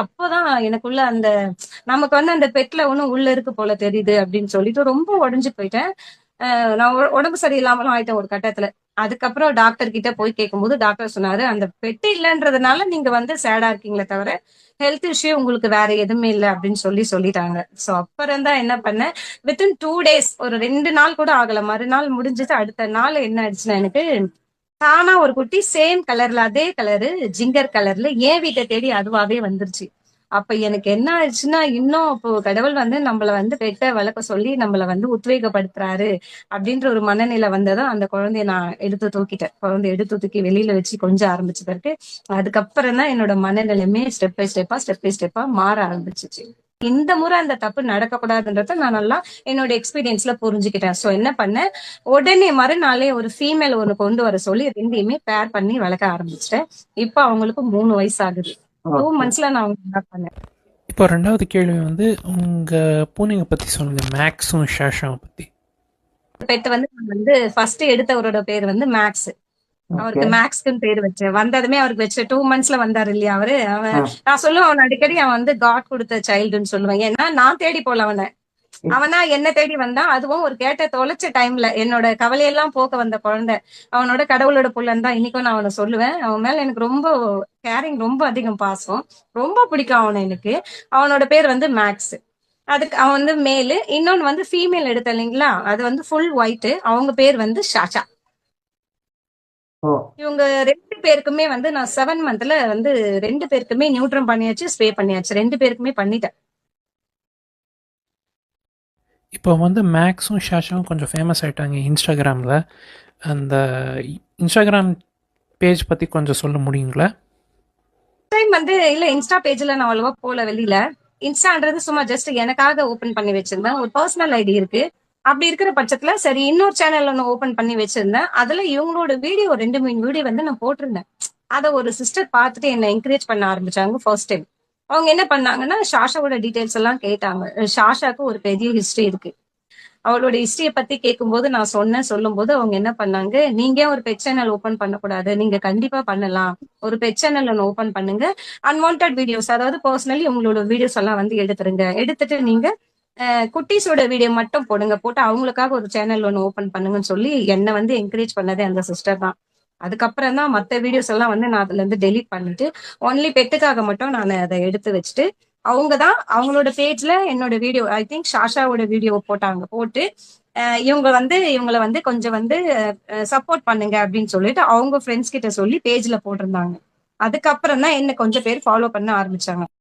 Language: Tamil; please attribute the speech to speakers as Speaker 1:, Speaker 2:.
Speaker 1: அப்பதான் எனக்குள்ள அந்த நமக்கு வந்து அந்த பெட்ல ஒண்ணும் உள்ள இருக்கு போல தெரியுது அப்படின்னு சொல்லிட்டு ரொம்ப உடைஞ்சு போயிட்டேன். நான் உடம்பு சரியில்லாமலும் ஆயிட்டேன் ஒரு கட்டத்துல. அதுக்கப்புறம் டாக்டர் கிட்ட போய் கேட்கும்போது டாக்டர் சொன்னாரு, அந்த பெட் இல்லன்றதுனால நீங்க வந்து சேடா இருக்கீங்களே தவிர ஹெல்த் இஷ்யூ உங்களுக்கு வேற எதுவுமே இல்லை அப்படின்னு சொல்லிட்டாங்க. சோ அப்புறம் தான் என்ன பண்ணேன், வித்தின் 2 days, ஒரு 2 நாள் கூட ஆகல, மறுநாள் முடிஞ்சுட்டு அடுத்த நாள் என்ன ஆயிடுச்சுன்னா எனக்கு தானா ஒரு குட்டி சேம் கலர்ல, அதே கலரு, ஜிங்கர் கலர்ல என் வீட்டை தேடி அதுவாவே வந்துருச்சு. அப்ப எனக்கு என்ன ஆயிடுச்சுன்னா, இன்னும் அப்போ கடவுள் வந்து நம்மள வந்து பெட்ட வளர்க்க சொல்லி நம்மள வந்து உத்வேகப்படுத்துறாரு அப்படின்ற ஒரு மனநிலை வந்ததும் அந்த குழந்தைய நான் எடுத்து தூக்கிட்டேன். குழந்தைய எடுத்து தூக்கி வெளியில வச்சு கொஞ்சம் ஆரம்பிச்ச பிறகு அதுக்கப்புறம் தான் என்னோட மனநிலையுமே ஸ்டெப் பை ஸ்டெப்பா மாற ஆரம்பிச்சிச்சு. இந்த முறை அந்த தப்பு நடக்கக்கூடாதுன்றத நான் நல்லா என்னோட எக்ஸ்பீரியன்ஸ்ல புரிஞ்சுக்கிட்டேன். சோ என்ன பண்ணேன், உடனே மறுநாளே ஒரு ஃபீமேல் ஒண்ணு கொண்டு வர சொல்லி 2யுமே பேர் பண்ணி வளர்க்க ஆரம்பிச்சிட்டேன். இப்ப அவங்களுக்கு 3 வயசு ஆகுது. 2
Speaker 2: ஓகே.
Speaker 1: monthsல நான் அவங்க பண்ணேன்.
Speaker 3: இப்போ 2வது கேள்வி வந்து உங்கள் பூனைங்க பற்றி சொல்லுங்கள், மேக்ஸும் ஷாஷாவும் பற்றி.
Speaker 1: பெட் வந்து நான் வந்து ஃபர்ஸ்ட் எடுத்தவரோட பேர் வந்து மேக்ஸ்.
Speaker 2: ஓகே.
Speaker 1: அவருக்கு மேக்ஸ்க்குன்னு பேர் வச்சேன். வந்ததுமே அவருக்கு வச்ச 2 monthsல வந்தாரு இல்லையா அவரு. அவன்
Speaker 2: ஆ.
Speaker 1: நான் சொல்லுவேன், அவன் அடிக்கடி அவன் வந்து காட் கொடுத்த சைல்டுன்னு சொல்லுவேன். ஏன்னா நான் தேடி போல அவனை, அவனா என்ன தேடி வந்தான். அதுவும் ஒரு கேட்ட தொலைச்ச டைம்ல என்னோட கவலையெல்லாம் போக்க வந்த குழந்தை. அவனோட கடவுளோட புள்ளன் தான் இன்னைக்கும் நான் அவனை சொல்லுவேன். அவன் மேல எனக்கு ரொம்ப கேரிங், ரொம்ப அதிகம் பாசம், ரொம்ப பிடிக்கும் அவனை எனக்கு. அவனோட பேர் வந்து மேக்ஸ். அதுக்கு அவன் வந்து மேலு, இன்னொன்னு வந்து ஃபீமேல் எடுத்த இல்லைங்களா, அது வந்து ஃபுல் ஒயிட். அவங்க பேர் வந்து ஷாஷா.
Speaker 2: ஓ.
Speaker 1: இவங்க 2 பேருக்குமே வந்து நான் 7 monthல வந்து 2 பேருக்குமே நியூட்ரம் பண்ணியாச்சு, ஸ்ப்ரே பண்ணியாச்சு. 2 பேருக்குமே பண்ணிட்டேன்.
Speaker 3: இப்போ வந்து மேக்ஸும் ஷாஷாவும் கொஞ்சம் ஃபேமஸ் ஆகிட்டாங்க இன்ஸ்டாகிராமில். அந்த இன்ஸ்டாகிராம் பேஜ் பற்றி கொஞ்சம் சொல்ல முடியுங்களா?
Speaker 1: டைம் வந்து இல்ல, இன்ஸ்டா பேஜ்ல நான் அவ்வளவா போல வெளியில. இன்ஸ்டான்றது சும்மா ஜஸ்ட் எனக்காக ஓபன் பண்ணி வச்சிருந்தேன். ஒரு பர்சனல் ஐடி இருக்கு. அப்படி இருக்கிற பட்சத்துல சரி இன்னொரு சேனல் ஒன்னு ஓபன் பண்ணி வச்சிருந்தேன். அதுல இவங்களோட வீடியோ 2-3 வீடியோ வந்து நான் போட்டிருந்தேன். அத ஒரு சிஸ்டர் பார்த்துட்டு என்ன என்கரேஜ் பண்ண ஆரம்பிச்சாங்க ஃபர்ஸ்ட் டைம். அவங்க என்ன பண்ணாங்கன்னா, ஷாஷாவோட டீடைல்ஸ் எல்லாம் கேட்டாங்க. ஷாஷாக்கு ஒரு பெரிய ஹிஸ்டரி இருக்கு. அவளோட ஹிஸ்டரிய பத்தி கேட்கும்போது நான் சொல்லும்போது அவங்க என்ன பண்ணாங்க, நீங்க ஒரு பெட் சேனல் ஓபன் பண்ணக்கூடாது, நீங்க கண்டிப்பா பண்ணலாம். ஒரு பெட் சேனல் ஒன்னு ஓபன் பண்ணுங்க. அன்வான்டட் வீடியோஸ், அதாவது பர்சனலி உங்களோட வீடியோஸ் எல்லாம் வந்து எடுத்துருங்க. எடுத்துட்டு நீங்க குட்டீஸோட வீடியோ மட்டும் போடுங்க. போட்டு அவங்களுக்காக ஒரு சேனல் ஒன்னு ஓபன் பண்ணுங்கன்னு சொல்லி என்ன வந்து என்கரேஜ் பண்ணதே அந்த சிஸ்டர் தான். அதுக்கப்புறம் தான் மத்த வீடியோஸ் எல்லாம் வந்து நான் அதுல இருந்து டெலீட் பண்ணிட்டு ஒன்லி பெட்டுக்காக மட்டும் நான் அதை எடுத்து வச்சுட்டு, அவங்க தான் அவங்களோட பேஜ்ல என்னோட வீடியோ, ஐ திங்க் ஷாஷாவோட வீடியோ போட்டாங்க. போட்டு இவங்கள வந்து கொஞ்சம் வந்து சப்போர்ட் பண்ணுங்க அப்படின்னு சொல்லிட்டு அவங்க ஃப்ரெண்ட்ஸ் கிட்ட சொல்லி பேஜ்ல போட்டிருந்தாங்க. அதுக்கப்புறம் தான் என்ன கொஞ்சம் பேர் ஃபாலோ பண்ண ஆரம்பிச்சாங்க.